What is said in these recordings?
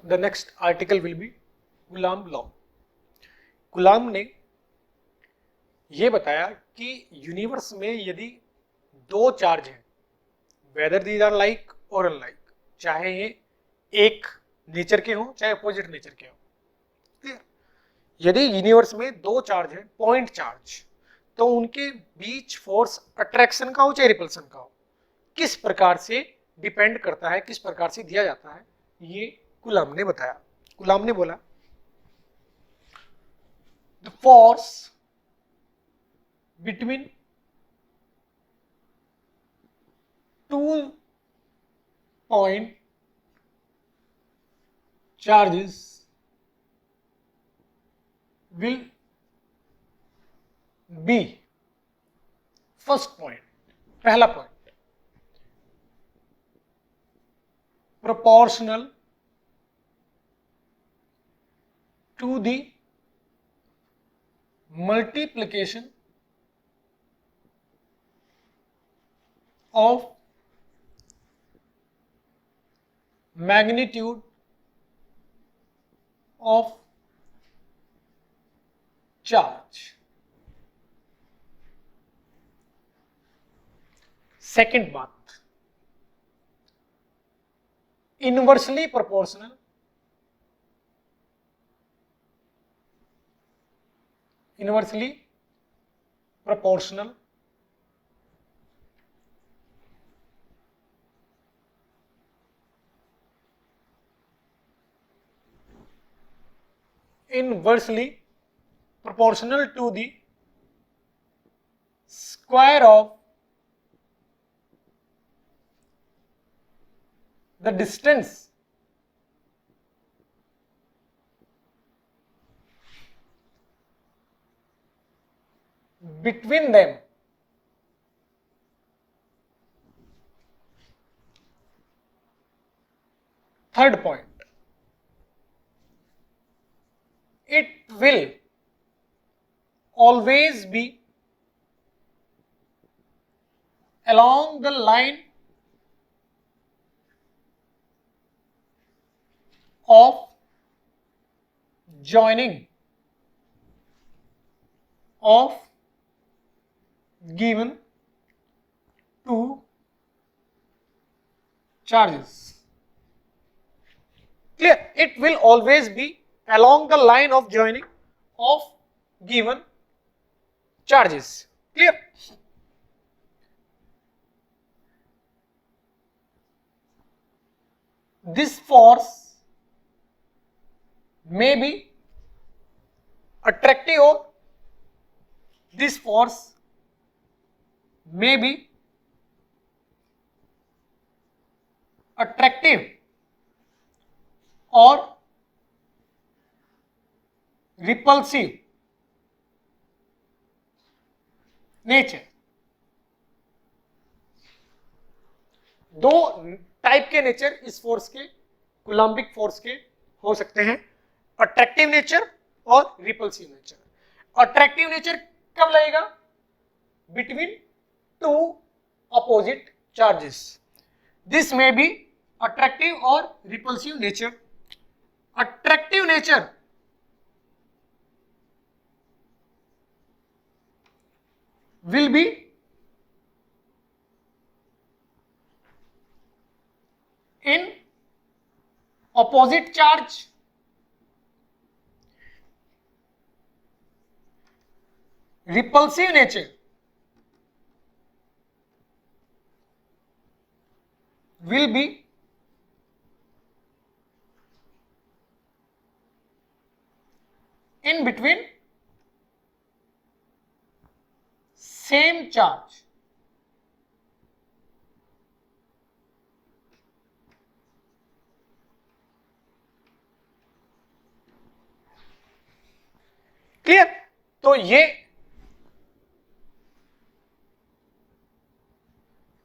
The next article will be Coulomb law. Coulomb ने यह बताया कि यूनिवर्स में यदि दो चार्ज हैं, वेदर दीज आर लाइक और अनलाइक, चाहे ये एक नेचर के हों चाहे अपोजिट नेचर के हों, क्लियर। यदि यूनिवर्स में दो चार्ज है, पॉइंट चार्ज, तो उनके बीच फोर्स अट्रैक्शन का हो चाहे रिपल्सन का हो, किस प्रकार से डिपेंड करता है, किस प्रकार से दिया जाता है, ये गुलाम ने बताया। गुलाम ने बोला the force between two point charges will be, first point, पहला point, proportional to the multiplication of magnitude of charge। Second बात, inversely proportional, inversely proportional inversely proportional to the square of the distance between them third point, it will always be along the line of joining of given two charges। Clear? It will always be along the line of joining of given charges। Clear? This force may be attractive or this force may be attractive or repulsive nature. दो type के nature इस force के, Coulombic force के हो सकते हैं, attractive nature और repulsive nature. Attractive nature कब लगेगा? Between two opposite charges, this में बी अट्रैक्टिव और repulsive nature. Attractive nature will be in opposite charge, repulsive nature will be in between same charge। Clear? तो ये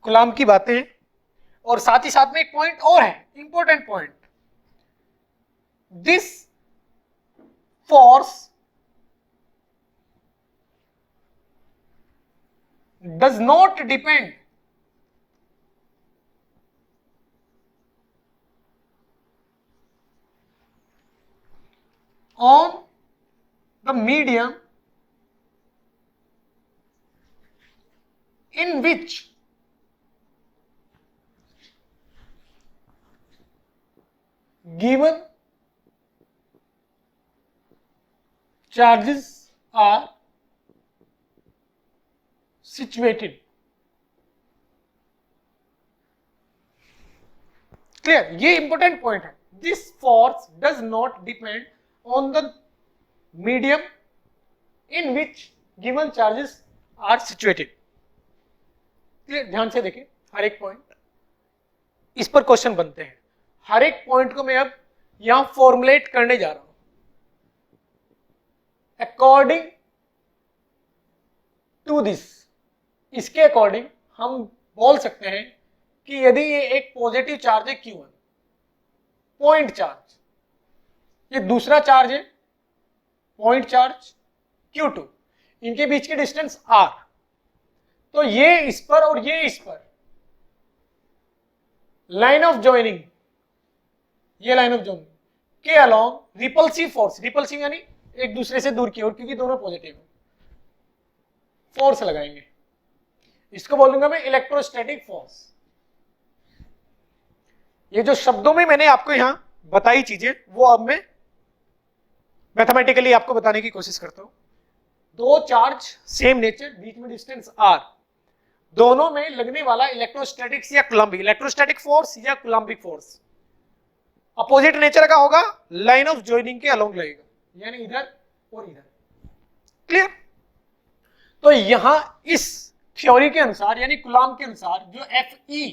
coulomb की बातें हैं, और साथ ही साथ में एक पॉइंट और है, important point, this force does not depend on the medium in which given charges are situated. Clear? ये इंपॉर्टेंट पॉइंट है. This force does not depend on the medium in which given charges are situated. Clear? ध्यान से देखें हर एक point, इस पर question बनते हैं. हर एक पॉइंट को मैं अब यहां फॉर्मुलेट करने जा रहा हूं. अकॉर्डिंग टू दिस, इसके अकॉर्डिंग हम बोल सकते हैं कि यदि ये एक पॉजिटिव चार्ज है Q1, पॉइंट चार्ज, ये दूसरा चार्ज है पॉइंट चार्ज Q2, इनके बीच की डिस्टेंस R, तो ये इस पर और ये इस पर लाइन ऑफ जॉइनिंग, ये लाइन ऑफ जॉइनिंग के अलोंग रिपल्सिव फोर्स, रिपल्सिव यानी एक दूसरे से दूर की ओर, क्योंकि दोनों पॉजिटिव है, फोर्स लगाएंगे. इसको बोलूंगा मैं इलेक्ट्रोस्टैटिक फोर्स. ये जो शब्दों में मैंने आपको यहां बताई चीजें, वो अब मैं मैथमेटिकली आपको बताने की कोशिश करता हूं. दो चार्ज सेम नेचर, बीच में डिस्टेंस R, दोनों में लगने वाला इलेक्ट्रोस्टैटिक्स या कूलम्बिक, इलेक्ट्रोस्टैटिक फोर्स या कूलम्बिक फोर्स अपोजिट नेचर का होगा, लाइन ऑफ जॉइनिंग के अलोंग लगेगा, यानी इधर और इधर. क्लियर? तो यहां इस थ्योरी के अनुसार यानी कूलम्ब के अनुसार जो Fe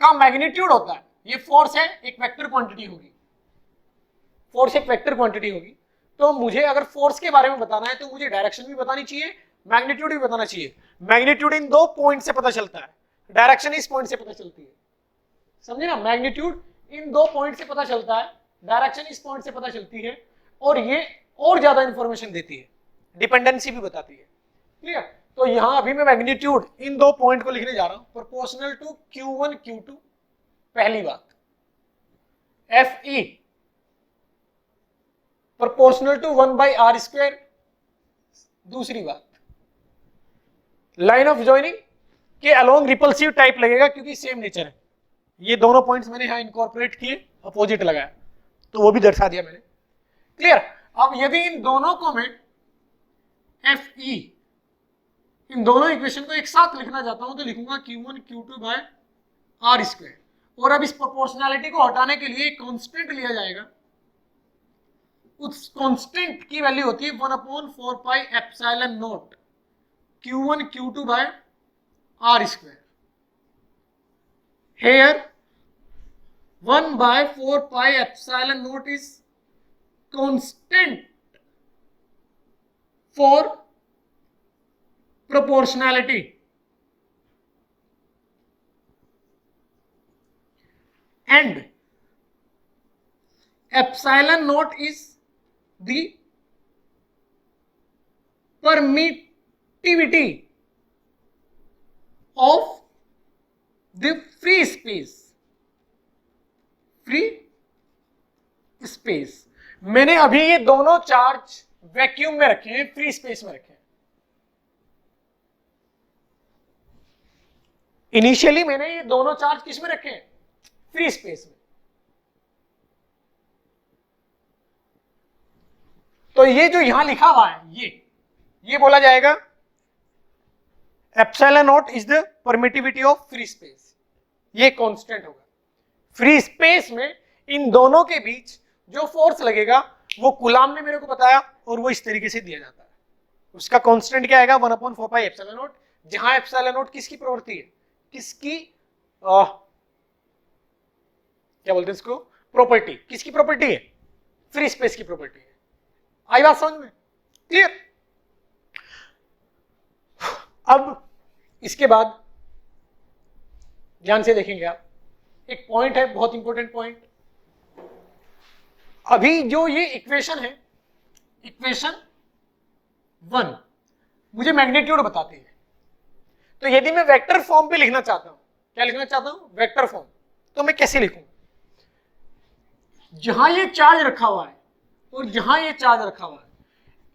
का मैग्नीट्यूड होता है, ये फोर्स है, एक वेक्टर क्वांटिटी होगी, फोर्स एक वेक्टर क्वांटिटी होगी. तो मुझे अगर फोर्स के बारे में बताना है तो मुझे डायरेक्शन भी बतानी चाहिए, मैग्नीट्यूड भी बताना चाहिए. मैग्नीट्यूड इन दो पॉइंट से पता चलता है, डायरेक्शन इस पॉइंट से पता चलती है. समझे ना? मैग्नीट्यूड इन दो पॉइंट से पता चलता है, डायरेक्शन इस पॉइंट से पता चलती है, और ये और ज्यादा इंफॉर्मेशन देती है, डिपेंडेंसी भी बताती है. क्लियर? तो यहां अभी मैं मैग्नीट्यूड इन दो पॉइंट को लिखने जा रहा हूं, प्रोपोर्शनल टू Q1 Q2 पहली बात, Fe प्रोपोर्शनल टू 1/r² दूसरी बात, लाइन ऑफ जॉइनिंग के अलोंग रिपल्सिव टाइप लगेगा क्योंकि सेम नेचर है. ये दोनों पॉइंट्स मैंने यहां इनकॉर्पोरेट किए, अपोजिट लगाया, तो वो भी दर्शा दिया मैंने. क्लियर? अब यदि इन दोनों को मैं Fe, इन दोनों इक्वेशन को एक साथ लिखना चाहता हूं तो लिखूंगा Q1 Q2/r². और अब इस प्रोपोर्शनैलिटी को हटाने के लिए एक कांस्टेंट लिया जाएगा, उस कांस्टेंट की वैल्यू होती है 1/4πε0 Q1 Q2/r². Here 1/4πε0 is constant for proportionality. And ε0 is the permittivity of the free space. Free space. मैंने अभी ये दोनों चार्ज वैक्यूम में रखे हैं, फ्री स्पेस में रखे हैं. इनिशियली मैंने ये दोनों चार्ज किस में रखे हैं? फ्री स्पेस में. तो ये जो यहां लिखा हुआ है, ये बोला जाएगा ε0 is the permittivity of free space. ये कांस्टेंट होगा. फ्री स्पेस में इन दोनों के बीच जो फोर्स लगेगा वो कूलम्ब ने मेरे को बताया, और वो इस तरीके से दिया जाता है. उसका कांस्टेंट क्या आएगा? 1/4πε0, जहां ε0 किसकी प्रवृत्ति है, किसकी क्या बोलते हैं इसको, प्रॉपर्टी. किसकी प्रॉपर्टी है? फ्री स्पेस की प्रॉपर्टी है. आई बात समझ में? क्लियर? अब इसके बाद ध्यान से देखेंगे आप, एक पॉइंट है, बहुत इंपॉर्टेंट पॉइंट. अभी जो ये इक्वेशन है, इक्वेशन 1 मुझे मैग्नीट्यूड बताती है. तो यदि मैं वेक्टर फॉर्म पे लिखना चाहता हूं, क्या लिखना चाहता हूं? Vector form. तो मैं कैसे लिखूं? जहां ये चार्ज रखा हुआ है और यहां ये चार्ज रखा हुआ है,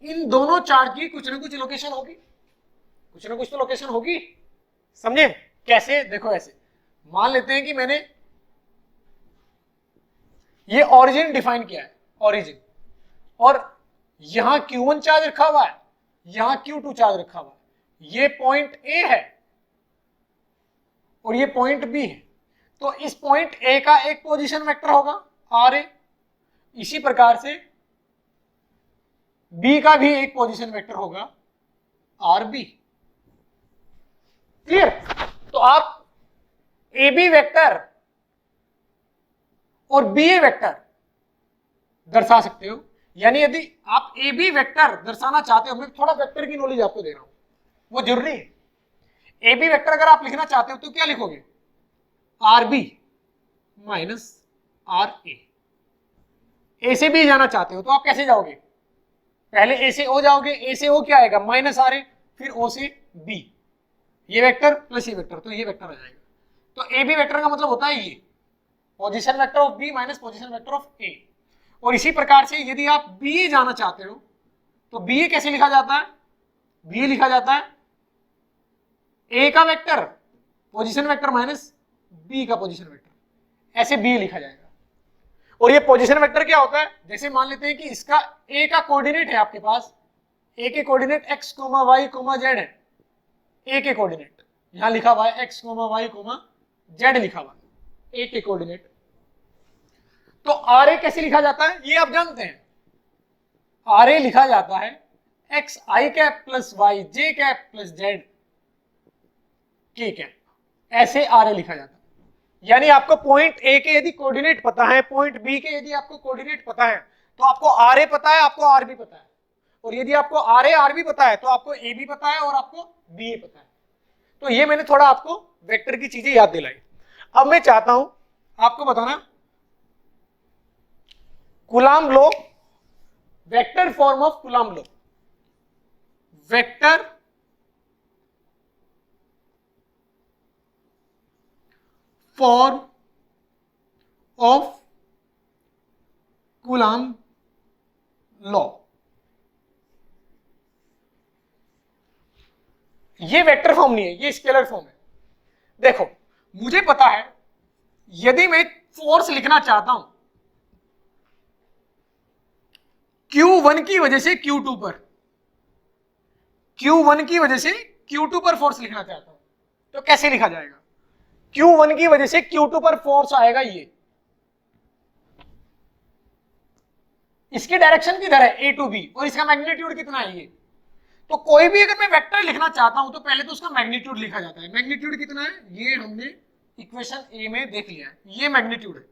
इन दोनों चार्ज की कुछ ना कुछ लोकेशन होगी, कुछ ना कुछ तो लोकेशन होगी, समझे? कैसे? देखो ऐसे मान लेते हैं कि मैंने ये ओरिजिन डिफाइन किया है, ओरिजिन, और यहां Q1 चार्ज रखा हुआ है, यहां Q2 चार्ज रखा हुआ है, ये पॉइंट A है और ये पॉइंट B है, तो इस पॉइंट A का एक पोजीशन वेक्टर होगा RA, इसी प्रकार से B का भी एक पोजीशन वेक्टर होगा RB। क्लियर? तो आप AB वेक्टर और BA वेक्टर दर्शा सकते हो, यानी यदि आप AB वेक्टर दर्शाना चाहते हो, मैं थोड़ा वेक्टर की नॉलेज आपको दे रहा हूं, वो जरूरी है। AB वेक्टर अगर आप लिखना चाहते हो तो क्या लिखोगे? RB minus RA। A से B जाना चाहते हो तो आप कैसे जाओगे? पहले A से O जाओगे, A से O क्या आएगा? माइनस RA, फिर O से B, ये वेक्टर प्लस ये वेक्टर, तो ये वेक्टर आ जाएगा। तो AB वेक्टर का मतलब होता है ये position vector of B minus position vector of A। और इसी प्रकार से यदि आप BA जाना चाहते हो तो BA कैसे लिखा जाता है? BA लिखा जाता है A का vector position vector minus B का पोजीशन वेक्टर, ऐसे BA लिखा जाएगा। और ये पोजीशन वेक्टर क्या होता है? जैसे मान लेते हैं कि इसका A का कोऑर्डिनेट है आपके पास, A के कोऑर्डिनेट x, y, z है, A के कोऑर्डिनेट यहां लिखा हुआ है x, y, z लिखा हुआ है, A के कोऑर्डिनेट। तो RA कैसे लिखा जाता है ये आप जानते हैं, RA लिखा जाता है x i cap plus y j cap plus z k cap, ऐसे RA लिखा जाता है। यानी आपको पॉइंट A के यदि कोऑर्डिनेट पता है, पॉइंट B के यदि आपको कोऑर्डिनेट पता है, तो आपको RA पता है, आपको RB पता है, और यदि आपको RA RB पता है तो आपको AB पता है और आपको BA पता है। तो ये मैंने थोड़ा आपको वेक्टर की चीजें याद दिलाई। अब मैं चाहता हूं आपको बताना coulomb law, vector form of coulomb law, vector form of coulomb law. ये वेक्टर फॉर्म नहीं है, ये स्केलर फॉर्म है। देखो मुझे पता है यदि मैं फोर्स लिखना चाहता हूं Q1 की वजह से Q2 पर, Q1 की वजह से Q2 पर फोर्स लिखना चाहता हूं तो कैसे लिखा जाएगा? Q1 की वजह से Q2 पर फोर्स आएगा ये, इसकी डायरेक्शन किधर है? A to B, और इसका मैग्नीट्यूड कितना है ये। तो कोई भी अगर मैं वेक्टर लिखना चाहता हूं तो पहले तो उसका मैग्नीट्यूड लिखा जाता है। मैग्नीट्यूड कितना है ये हमने इक्वेशन ए में देख लिया है, ये मैग्नीट्यूड है,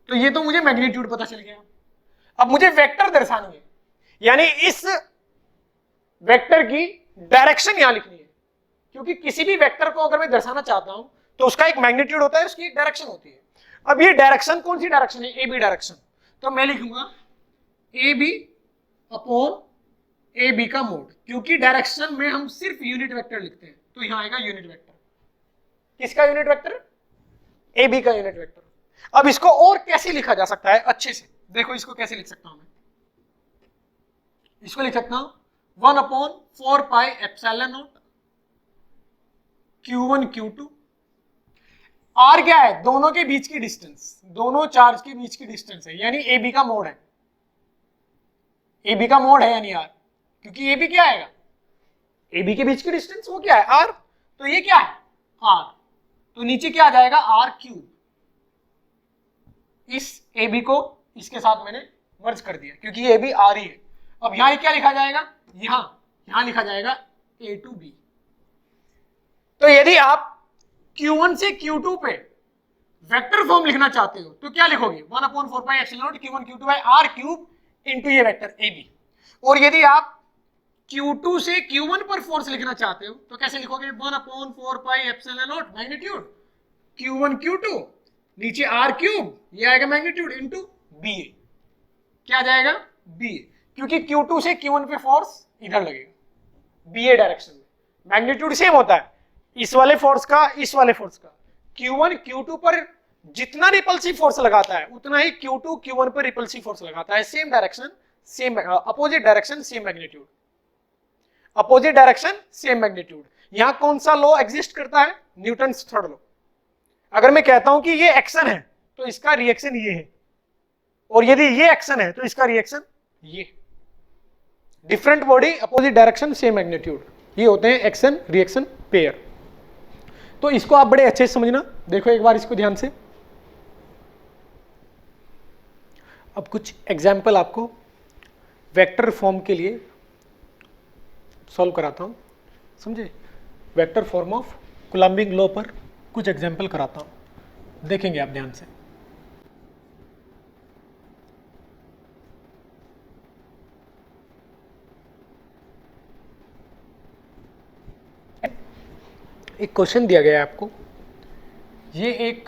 तो ये तो मुझे मैग्नीट्यूड पता चल गया। अब मुझे वेक्टर दर्शानी है, यानी इस वेक्टर की डायरेक्शन यहां लिखनी है, क्योंकि किसी भी वेक्टर को अगर मैं दर्शाना चाहता हूं तो उसका एक मैग्नीट्यूड होता है, उसकी एक डायरेक्शन होती है। अब ये डायरेक्शन कौन सी डायरेक्शन है? ए बी डायरेक्शन, तो मैं लिखूंगा A B upon A B का मोड, क्योंकि डायरेक्शन में हम सिर्फ यूनिट वेक्टर लिखते हैं, तो यहां आएगा यूनिट वेक्टर। किसका यूनिट वेक्टर? ए बी का यूनिट वेक्टर। अब इसको और कैसे लिखा जा सकता है अच्छे से? देखो इसको कैसे लिख सकता हूं मैं, इसको लिख सकता हूं 1/4 pi epsilon not Q1 Q2। R क्या है? दोनों के बीच की डिस्टेंस, दोनों चार्ज के बीच की डिस्टेंस है, यानी AB का मोड है, AB का मोड है यानी R, क्योंकि AB क्या आएगा? AB के बीच की डिस्टेंस वो क्या है? R, तो ये क्या है? R, तो नीचे क्या आ जाएगा? R cube. इस AB को इसके साथ मैंने मर्ज कर दिया क्योंकि ये AB R ही है। अब यहां क्या लिखा जाएगा? यहां लिखा जाएगा A to B। तो यदि आप Q1 से Q2 पे वेक्टर फॉर्म लिखना चाहते हो तो क्या लिखोगे? 1/4 pi epsilon not Q1 Q2 by R cube into ये वेक्टर AB। और यदि आप Q2 से Q1 पर फोर्स लिखना चाहते हो तो कैसे लिखोगे? 1/4 pi epsilon not magnitude Q1 Q2 नीचे R क्यूब, ये आएगा मैग्नीट्यूड इनटू BA। क्या जाएगा? BA, क्योंकि Q2 से Q1 पे फोर्स इधर लगेगा BA डायरेक्शन में, मैग्नीट्यूड सेम होता है इस वाले फोर्स का, इस वाले फोर्स का। Q1 Q2 पर जितना रिपल्सिव फोर्स लगाता है उतना ही Q2 Q1 पर रिपल्सिव फोर्स लगाता है। Same direction same opposite direction same magnitude, opposite direction same magnitude. यहां कौन सा लॉ एग्जिस्ट करता है? Newton's third law. अगर मैं कहता हूं कि ये एक्शन है तो इसका रिएक्शन ये है, और यदि ये एक्शन है तो इसका रिएक्शन ये। Different body opposite direction same magnitude, ये होते हैं एक्शन रिएक्शन पेयर। तो इसको आप बड़े अच्छे से समझना। देखो एक बार इसको ध्यान से। अब कुछ एग्जाम्पल आपको वेक्टर फॉर्म के लिए सॉल्व कराता हूं, समझे? वेक्टर फॉर्म ऑफ कूलम्बिंग लॉ पर कुछ एग्जाम्पल कराता हूं, देखेंगे आप ध्यान से। एक क्वेश्चन दिया गया है आपको, ये एक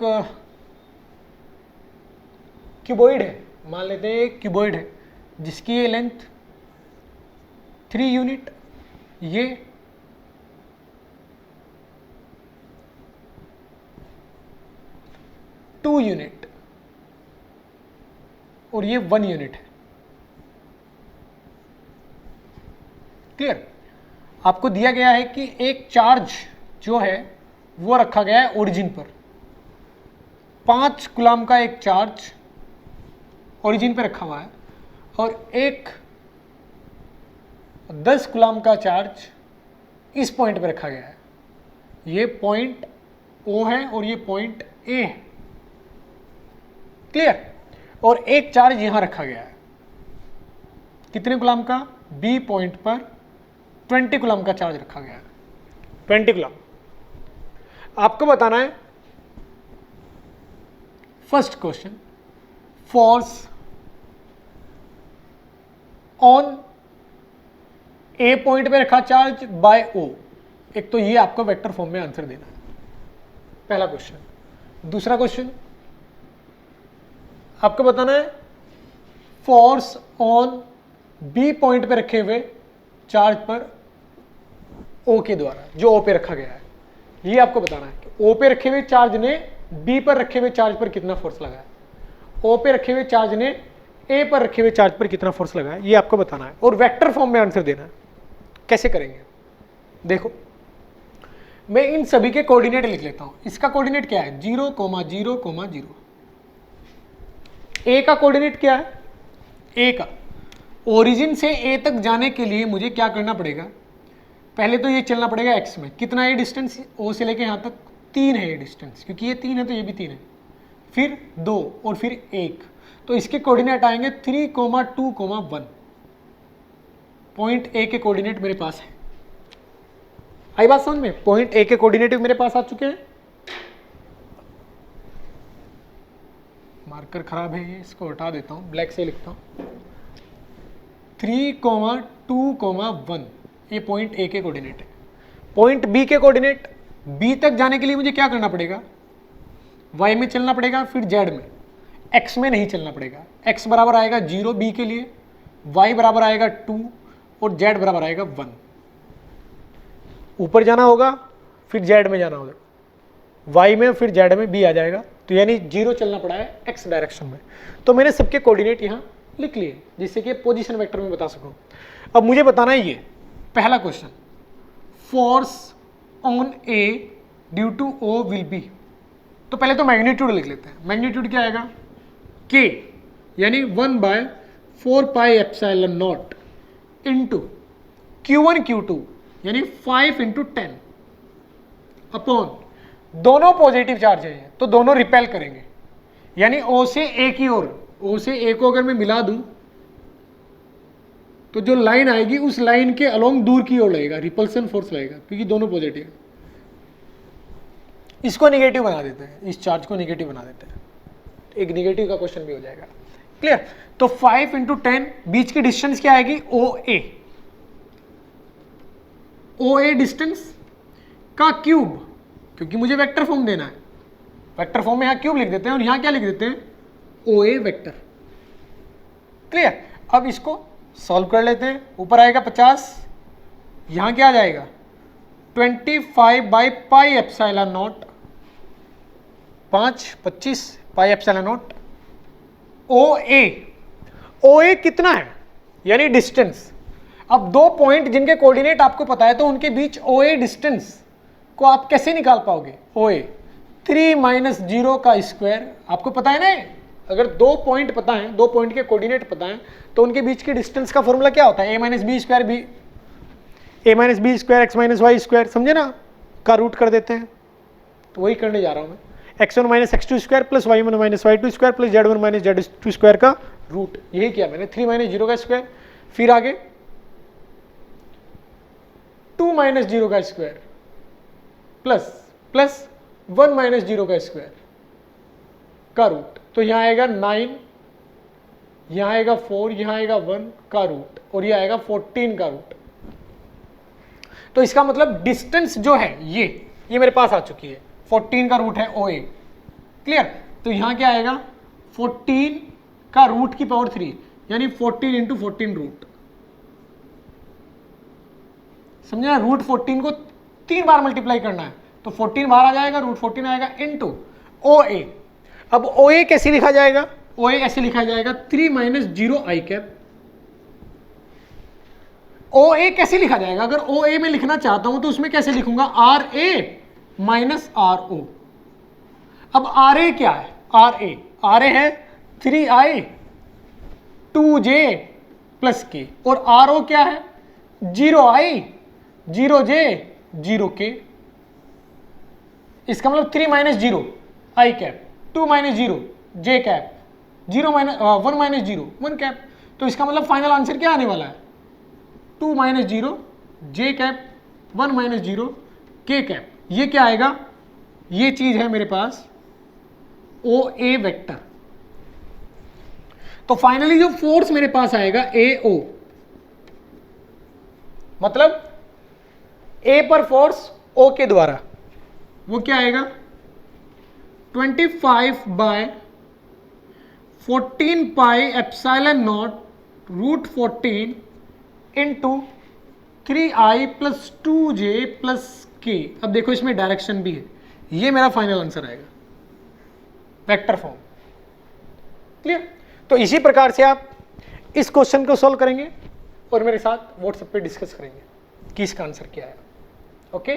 क्यूबॉइड है, मान लेते हैं एक क्यूबॉइड है जिसकी ये लेंथ 3 यूनिट, ये 2 यूनिट और ये 1 यूनिट है। क्लियर? आपको दिया गया है कि एक चार्ज जो है वो रखा गया है ओरिजिन पर। 5 कूलम्ब का एक चार्ज ओरिजिन पे रखा हुआ है और एक 10 कूलम्ब का चार्ज इस पॉइंट पे रखा गया है। ये पॉइंट O है और ये पॉइंट A है। क्लियर? और एक चार्ज यहां रखा गया है, कितने कूलम्ब का? B पॉइंट पर 20 कूलम्ब का चार्ज रखा गया है, 20 कूलम्ब। आपको बताना है first question, force on A point पे रखा चार्ज बाय O। एक तो ये आपको वेक्टर फॉर्म में आंसर देना है, पहला क्वेश्चन। दूसरा क्वेश्चन आपको बताना है फोर्स ऑन B पॉइंट पे रखे हुए चार्ज पर O के द्वारा, जो O पे रखा गया है, ये आपको बताना है कि O पे रखे हुए चार्ज ने B पर रखे हुए चार्ज पर कितना फोर्स लगाया, O पे रखे हुए चार्ज ने A पर रखे हुए चार्ज पर कितना फोर्स लगाया, ये आपको बताना है और वेक्टर फॉर्म में आंसर देना है। कैसे करेंगे? देखो, मैं इन सभी के कोऑर्डिनेट लिख लेता हूं। इसका कोऑर्डिनेट क्या है? 0, 0, 0। A का कोऑर्डिनेट क्या है? A का ओरिजिन से A तक जाने के लिए मुझे क्या करना पड़ेगा? पहले तो ये चलना पड़ेगा x में। कितना है डिस्टेंस? O से लेके यहाँ तक 3 है ये डिस्टेंस, क्योंकि ये 3 है तो ये भी 3 है, फिर 2 और फिर 1। तो इसके कोऑर्डिनेट आएंगे 3, 2, 1। पॉइंट A के कोऑर्डिनेट मेरे पास है। आई बात समझ में? पॉइंट A के कोऑर्डिनेट मेरे पास आ चुके हैं। मार्कर खराब है ये, इसको हटा देता हूँ, ब्लैक से लिखता हूँ। 3, 2, 1, ये पॉइंट A के कोऑर्डिनेट है। पॉइंट B के कोऑर्डिनेट, B तक जाने के लिए मुझे क्या करना पड़ेगा? Y में चलना पड़ेगा, फिर Z में, X में नहीं चलना पड़ेगा। X बराबर आएगा 0 B के लिए, Y बराबर आएगा 2 और Z बराबर आएगा 1। ऊपर जाना होगा, फिर Z में जाना होगा, Y में फिर Z में B आ जाएगा, तो यानी 0 चलना पड़ा है X डायरेक्शन में। तो मैंने सबके कोऑर्डिनेट यहाँ लिख लिए जिससे कि पोजीशन वेक्टर में बता सकूं। अब मुझे बताना है ये पहला question, force on A due to O will be. तो पहले तो मैग्नीट्यूड लिख लेते हैं। मैग्नीट्यूड क्या आएगा? K यानी 1/4πε0 इंटू Q1 Q2 यानी 5 × 10 अपॉन, दोनों पॉजिटिव चार्ज है तो दोनों रिपेल करेंगे, यानी O से A की ओर, O से A को अगर मैं मिला दूं तो जो लाइन आएगी उस लाइन के अलोंग दूर की ओर लगेगा, रिपल्सन फोर्स लगेगा, क्योंकि दोनों पॉजिटिव है। इसको नेगेटिव बना देते हैं, इस चार्ज को नेगेटिव बना देते हैं, एक नेगेटिव का क्वेश्चन भी हो जाएगा। क्लियर? तो 5 × 10, बीच की डिस्टेंस क्या आएगी? OA। OA डिस्टेंस का क्यूब, क्योंकि मुझे वेक्टर फॉर्म देना है, वेक्टर फॉर्म में यहां क्यूब लिख देते हैं और यहां क्या लिख देते हैं? OA vector. क्लियर? अब इसको सॉल्व कर लेते हैं। ऊपर आएगा 50, यहां क्या आ जाएगा? 25/πε0 5 25 पाई एप्सिलॉन नॉट ओ ए कितना है, यानी डिस्टेंस। अब दो पॉइंट जिनके कोऑर्डिनेट आपको पता है तो उनके बीच ओ ए डिस्टेंस को आप कैसे निकाल पाओगे। ओ ए 3 माइनस 0 का स्क्वायर, आपको पता है ना, अगर दो पॉइंट पता है, दो पॉइंट के कोऑर्डिनेट पता है तो उनके बीच की डिस्टेंस का फॉर्मूला क्या होता है, a minus b square b, a minus b square x minus y square, समझे ना, का रूट कर देते हैं। तो वही करने जा रहा हूं मैं, x1 minus x two square plus y1 minus y two square plus z1 minus z2 square का रूट, यही किया मैंने। 3 माइनस 0 का स्क्वायर, फिर आगे 2 माइनस 0 का स्क्वायर प्लस 1 माइनस 0 का स्क्वायर का रूट। तो यहां आएगा 9, यहां आएगा 4, यहां आएगा 1 का रूट, और यह आएगा 14 का रूट। तो इसका मतलब डिस्टेंस जो है ये मेरे पास आ चुकी है, 14 का रूट है ओ ए, क्लियर। तो यहां क्या आएगा, 14 का रूट की पावर 3, यानी 14 इंटू 14 रूट, समझे, रूट 14 को 3 बार मल्टीप्लाई करना है, तो 14 बाहर आ जाएगा, रूट 14 आएगा इंटू ओ ए। अब ओ ए कैसे लिखा जाएगा, ओ ए ऐसे लिखा जाएगा 3 माइनस 0 आई कैप। ओ ए कैसे लिखा जाएगा, अगर ओ ए में लिखना चाहता हूं तो उसमें कैसे लिखूंगा, R A minus R O. अब आर ए क्या है, आर ए है 3i 2j प्लस के, और आर ओ क्या है 0i 0j 0k। इसका मतलब 3 माइनस 0 आई कैप, 2 माइनस 0 जे कैप, 0 माइनस 1 माइनस 0 1 कैप। तो इसका मतलब फाइनल आंसर क्या आने वाला है, 2 माइनस 0 जे कैप 1 माइनस 0 के कैप। ये क्या आएगा, ये चीज है मेरे पास ओ ए वेक्टर। तो फाइनली जो फोर्स मेरे पास आएगा ए ओ, मतलब ए पर फोर्स ओ के द्वारा, वो क्या आएगा 25 by 14 pi epsilon not root 14 into 3i plus 2j plus k. अब देखो इसमें डायरेक्शन भी है, ये मेरा फाइनल आंसर आएगा वेक्टर फॉर्म, क्लियर। तो इसी प्रकार से आप इस क्वेश्चन को सॉल्व करेंगे और मेरे साथ व्हाट्सएप पे डिस्कस करेंगे कि इसका आंसर क्या है, ओके।